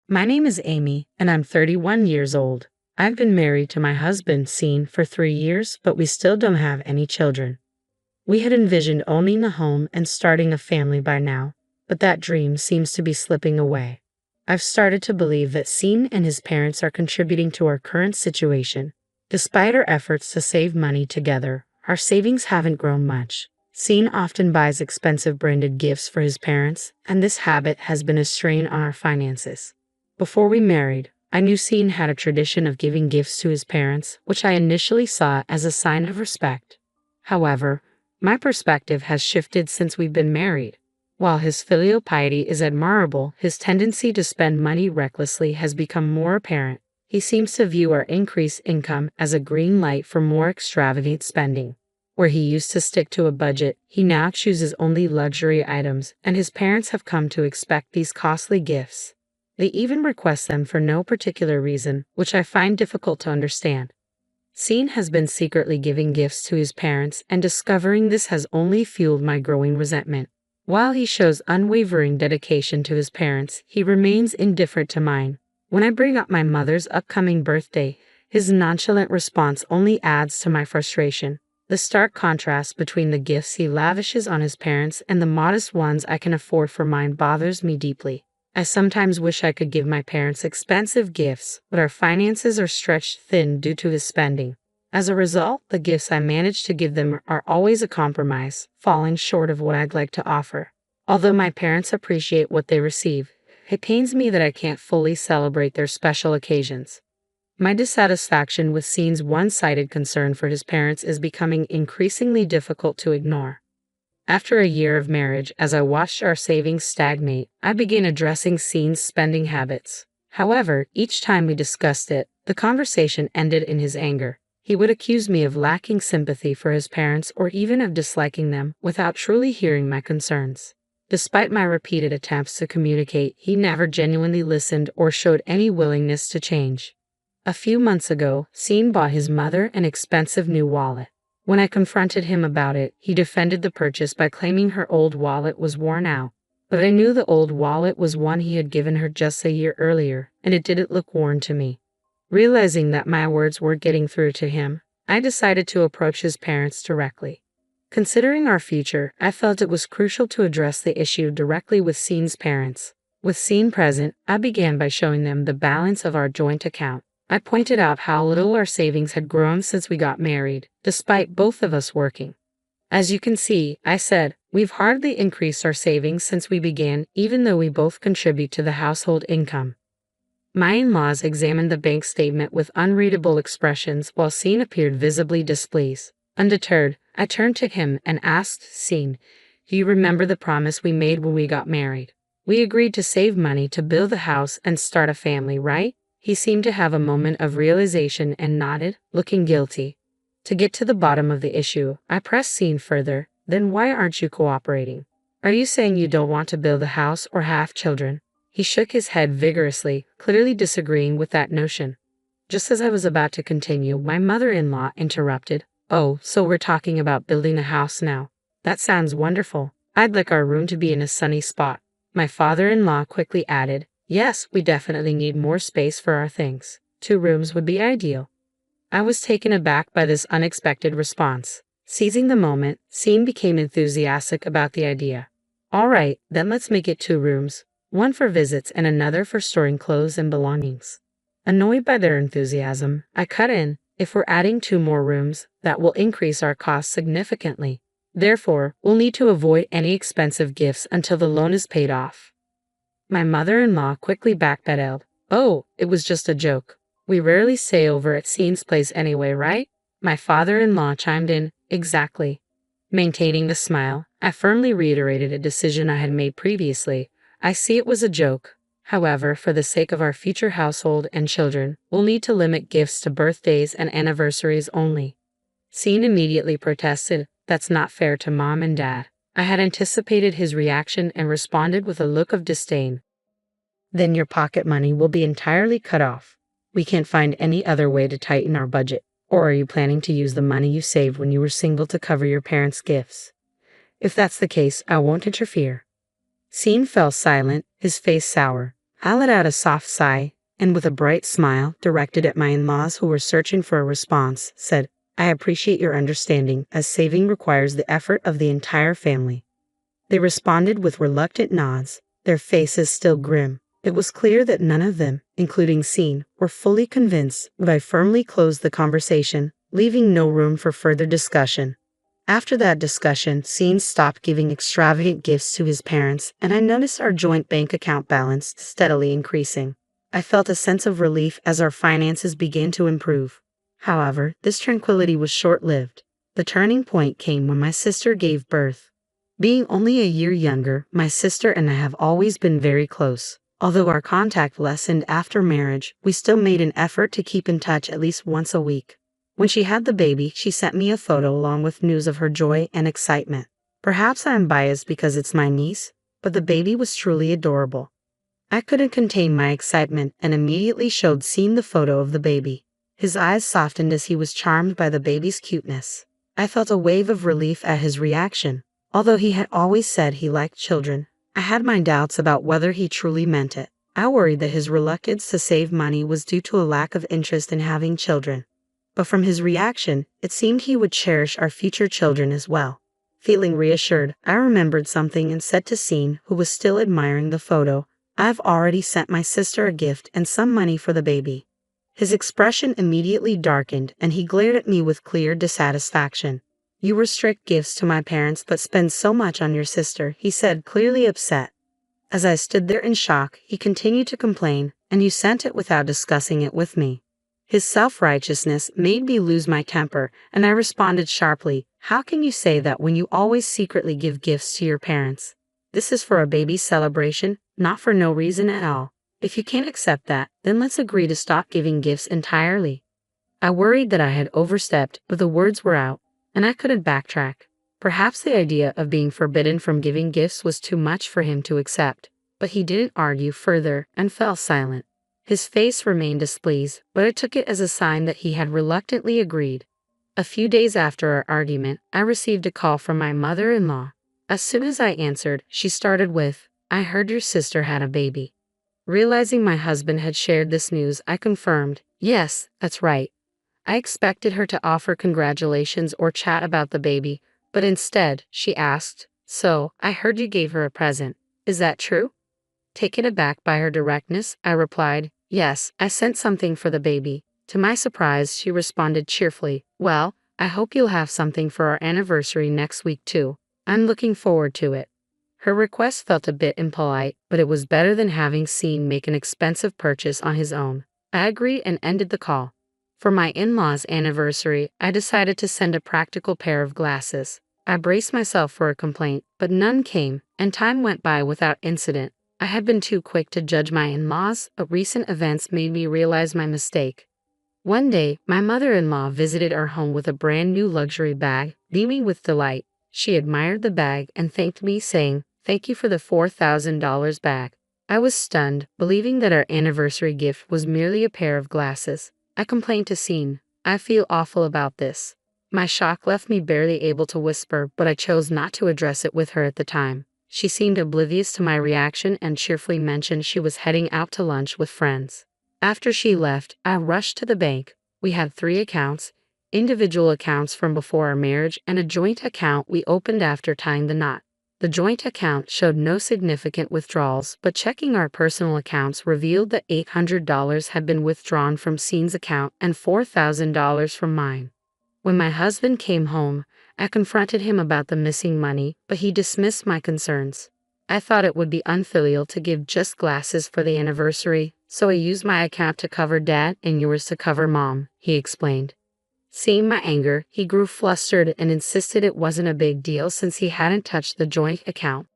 My name is Amy, and I'm 31 years old. I've been married to my husband, Scene, for 3 years, but we still don't have any children. We had envisioned owning a home and starting a family by now, but that dream seems to be slipping away. I've started to believe that Scene and his parents are contributing to our current situation. Despite our efforts to save money together, our savings haven't grown much. Scene often buys expensive branded gifts for his parents, and this habit has been a strain on our finances. Before we married, I knew Scene had a tradition of giving gifts to his parents, which I initially saw as a sign of respect. However, my perspective has shifted since we've been married. While his filial piety is admirable, his tendency to spend money recklessly has become more apparent. He seems to view our increased income as a green light for more extravagant spending. Where he used to stick to a budget, he now chooses only luxury items, and his parents have come to expect these costly gifts. They even request them for no particular reason, which I find difficult to understand. Scene has been secretly giving gifts to his parents, and discovering this has only fueled my growing resentment. While he shows unwavering dedication to his parents, he remains indifferent to mine. When I bring up my mother's upcoming birthday, his nonchalant response only adds to my frustration. The stark contrast between the gifts he lavishes on his parents and the modest ones I can afford for mine bothers me deeply. I sometimes wish I could give my parents expensive gifts, but our finances are stretched thin due to his spending. As a result, the gifts I manage to give them are always a compromise, falling short of what I'd like to offer. Although my parents appreciate what they receive, it pains me that I can't fully celebrate their special occasions. My dissatisfaction with Scene's one-sided concern for his parents is becoming increasingly difficult to ignore. After a year of marriage, as I watched our savings stagnate, I began addressing Scene's spending habits. However, each time we discussed it, the conversation ended in his anger. He would accuse me of lacking sympathy for his parents or even of disliking them without truly hearing my concerns. Despite my repeated attempts to communicate, he never genuinely listened or showed any willingness to change. A few months ago, Scene bought his mother an expensive new wallet. When I confronted him about it, he defended the purchase by claiming her old wallet was worn out. But I knew the old wallet was one he had given her just a year earlier, and it didn't look worn to me. Realizing that my words weren't getting through to him, I decided to approach his parents directly. Considering our future, I felt it was crucial to address the issue directly with Scene's parents. With Scene present, I began by showing them the balance of our joint account. I pointed out how little our savings had grown since we got married, despite both of us working. As you can see, I said, we've hardly increased our savings since we began, even though we both contribute to the household income. My in-laws examined the bank statement with unreadable expressions while Scene appeared visibly displeased. Undeterred, I turned to him and asked Scene, "Do you remember the promise we made when we got married? We agreed to save money to build the house and start a family, right?" He seemed to have a moment of realization and nodded, looking guilty. To get to the bottom of the issue, I pressed Scene further. "Then why aren't you cooperating? Are you saying you don't want to build a house or have children?" He shook his head vigorously, clearly disagreeing with that notion. Just as I was about to continue, my mother-in-law interrupted. "Oh, so we're talking about building a house now. That sounds wonderful. I'd like our room to be in a sunny spot." My father-in-law quickly added, "Yes, we definitely need more space for our things. 2 rooms would be ideal." I was taken aback by this unexpected response. Seizing the moment, Scene became enthusiastic about the idea. "All right, then let's make it 2 rooms. One for visits and another for storing clothes and belongings." Annoyed by their enthusiasm, I cut in, "If we're adding 2 more rooms, that will increase our costs significantly. Therefore, we'll need to avoid any expensive gifts until the loan is paid off." My mother-in-law quickly backpedaled. "Oh, it was just a joke. We rarely stay over at Scene's place anyway, right?" My father-in-law chimed in, "Exactly." Maintaining the smile, I firmly reiterated a decision I had made previously. "I see it was a joke. However, for the sake of our future household and children, we'll need to limit gifts to birthdays and anniversaries only." Scene immediately protested, "That's not fair to Mom and Dad." I had anticipated his reaction and responded with a look of disdain. "Then your pocket money will be entirely cut off. We can't find any other way to tighten our budget. Or are you planning to use the money you saved when you were single to cover your parents' gifts? If that's the case, I won't interfere." Scene fell silent, his face sour. I let out a soft sigh, and with a bright smile directed at my in-laws who were searching for a response, said, "I appreciate your understanding, as saving requires the effort of the entire family." They responded with reluctant nods, their faces still grim. It was clear that none of them, including Scene, were fully convinced, but I firmly closed the conversation, leaving no room for further discussion. After that discussion, Scene stopped giving extravagant gifts to his parents, and I noticed our joint bank account balance steadily increasing. I felt a sense of relief as our finances began to improve. However, this tranquility was short-lived. The turning point came when my sister gave birth. Being only a year younger, my sister and I have always been very close. Although our contact lessened after marriage, we still made an effort to keep in touch at least once a week. When she had the baby, she sent me a photo along with news of her joy and excitement. Perhaps I am biased because it's my niece, but the baby was truly adorable. I couldn't contain my excitement and immediately showed Scene the photo of the baby. His eyes softened as he was charmed by the baby's cuteness. I felt a wave of relief at his reaction. Although he had always said he liked children, I had my doubts about whether he truly meant it. I worried that his reluctance to save money was due to a lack of interest in having children. But from his reaction, it seemed he would cherish our future children as well. Feeling reassured, I remembered something and said to Scene, who was still admiring the photo, "I've already sent my sister a gift and some money for the baby." His expression immediately darkened and he glared at me with clear dissatisfaction. "You restrict gifts to my parents but spend so much on your sister," he said, clearly upset. As I stood there in shock, he continued to complain, "And you sent it without discussing it with me." His self-righteousness made me lose my temper, and I responded sharply, "How can you say that when you always secretly give gifts to your parents? This is for a baby celebration, not for no reason at all. If you can't accept that, then let's agree to stop giving gifts entirely." I worried that I had overstepped, but the words were out, and I couldn't backtrack. Perhaps the idea of being forbidden from giving gifts was too much for him to accept, but he didn't argue further and fell silent. His face remained displeased, but I took it as a sign that he had reluctantly agreed. A few days after our argument, I received a call from my mother-in-law. As soon as I answered, she started with, "I heard your sister had a baby." Realizing my husband had shared this news, I confirmed, "Yes, that's right." I expected her to offer congratulations or chat about the baby, but instead, she asked, "So, I heard you gave her a present. Is that true?" Taken aback by her directness, I replied, "Yes, I sent something for the baby." To my surprise, she responded cheerfully, "Well, I hope you'll have something for our anniversary next week too. I'm looking forward to it." Her request felt a bit impolite, but it was better than having Scene make an expensive purchase on his own. I agreed and ended the call. For my in-laws' anniversary, I decided to send a practical pair of glasses. I braced myself for a complaint, but none came, and time went by without incident. I had been too quick to judge my in-laws, but recent events made me realize my mistake. One day, my mother-in-law visited our home with a brand new luxury bag, beaming with delight. She admired the bag and thanked me, saying, "Thank you for the $4,000 bag." I was stunned, believing that our anniversary gift was merely a pair of glasses. I complained to Scene, "I feel awful about this." My shock left me barely able to whisper, but I chose not to address it with her at the time. She seemed oblivious to my reaction and cheerfully mentioned she was heading out to lunch with friends. After she left, I rushed to the bank. We had 3 accounts, individual accounts from before our marriage and a joint account we opened after tying the knot. The joint account showed no significant withdrawals, but checking our personal accounts revealed that $800 had been withdrawn from Scene's account and $4,000 from mine. When my husband came home, I confronted him about the missing money, but he dismissed my concerns. I thought it would be unfilial to give just glasses for the anniversary, so I used my account to cover Dad and yours to cover Mom, he explained. Seeing my anger, he grew flustered and insisted it wasn't a big deal since he hadn't touched the joint account.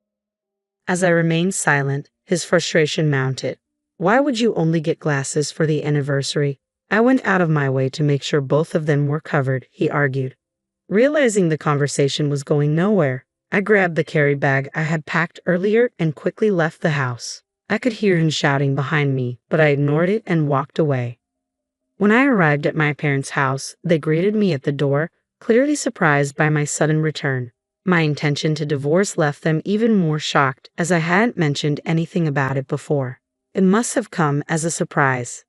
As I remained silent, his frustration mounted. "Why would you only get glasses for the anniversary? I went out of my way to make sure both of them were covered," he argued. Realizing the conversation was going nowhere, I grabbed the carry bag I had packed earlier and quickly left the house. I could hear him shouting behind me, but I ignored it and walked away. When I arrived at my parents' house, they greeted me at the door, clearly surprised by my sudden return. My intention to divorce left them even more shocked, as I hadn't mentioned anything about it before. It must have come as a surprise.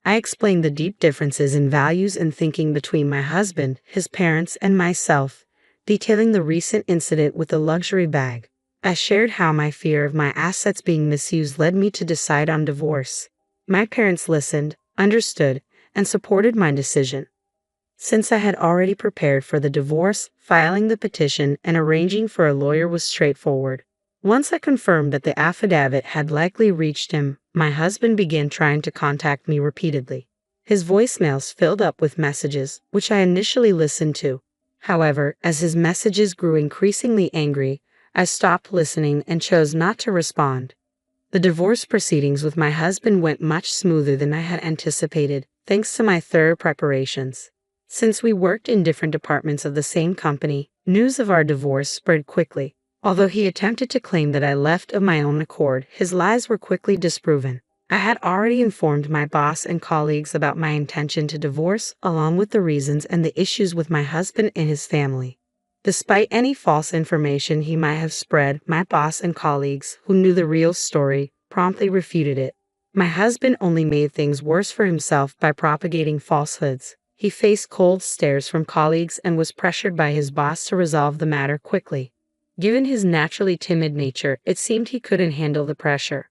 I explained the deep differences in values and thinking between my husband, his parents, and myself, detailing the recent incident with the luxury bag. I shared how my fear of my assets being misused led me to decide on divorce. My parents listened, understood, and supported my decision. Since I had already prepared for the divorce, filing the petition and arranging for a lawyer was straightforward. Once I confirmed that the affidavit had likely reached him, my husband began trying to contact me repeatedly. His voicemails filled up with messages, which I initially listened to. However, as his messages grew increasingly angry, I stopped listening and chose not to respond. The divorce proceedings with my husband went much smoother than I had anticipated, thanks to my thorough preparations. Since we worked in different departments of the same company, news of our divorce spread quickly. Although he attempted to claim that I left of my own accord, his lies were quickly disproven. I had already informed my boss and colleagues about my intention to divorce, along with the reasons and the issues with my husband and his family. Despite any false information he might have spread, my boss and colleagues, who knew the real story, promptly refuted it. My husband only made things worse for himself by propagating falsehoods. He faced cold stares from colleagues and was pressured by his boss to resolve the matter quickly. Given his naturally timid nature, it seemed he couldn't handle the pressure.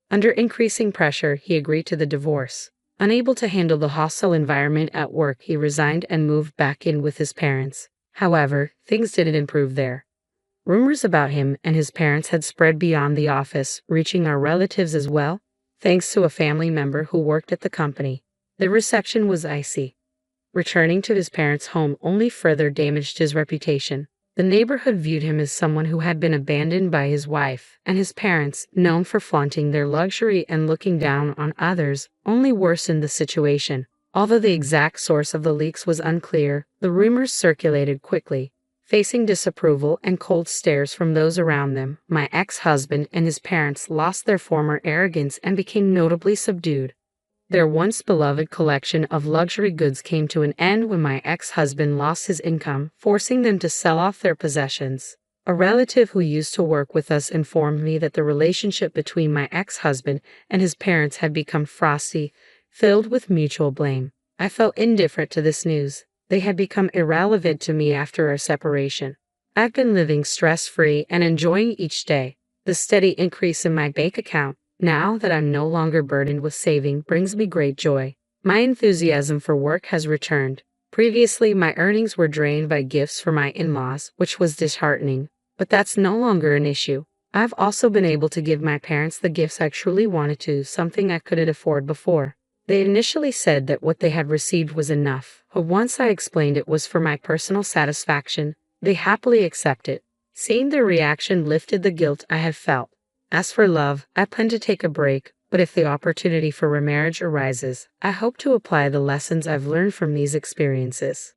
Under increasing pressure, he agreed to the divorce. Unable to handle the hostile environment at work, he resigned and moved back in with his parents. However, things didn't improve there. Rumors about him and his parents had spread beyond the office, reaching our relatives as well, thanks to a family member who worked at the company. The reception was icy. Returning to his parents' home only further damaged his reputation. The neighborhood viewed him as someone who had been abandoned by his wife, and his parents, known for flaunting their luxury and looking down on others, only worsened the situation. Although the exact source of the leaks was unclear, the rumors circulated quickly. Facing disapproval and cold stares from those around them, my ex-husband and his parents lost their former arrogance and became notably subdued. Their once beloved collection of luxury goods came to an end when my ex-husband lost his income, forcing them to sell off their possessions. A relative who used to work with us informed me that the relationship between my ex-husband and his parents had become frosty, filled with mutual blame. I felt indifferent to this news. They had become irrelevant to me after our separation. I've been living stress-free and enjoying each day. The steady increase in my bank account, now that I'm no longer burdened with saving, brings me great joy. My enthusiasm for work has returned. Previously, my earnings were drained by gifts for my in-laws, which was disheartening. But that's no longer an issue. I've also been able to give my parents the gifts I truly wanted to, something I couldn't afford before. They initially said that what they had received was enough, but once I explained it was for my personal satisfaction, they happily accepted. Seeing their reaction lifted the guilt I had felt. As for love, I plan to take a break, but if the opportunity for remarriage arises, I hope to apply the lessons I've learned from these experiences.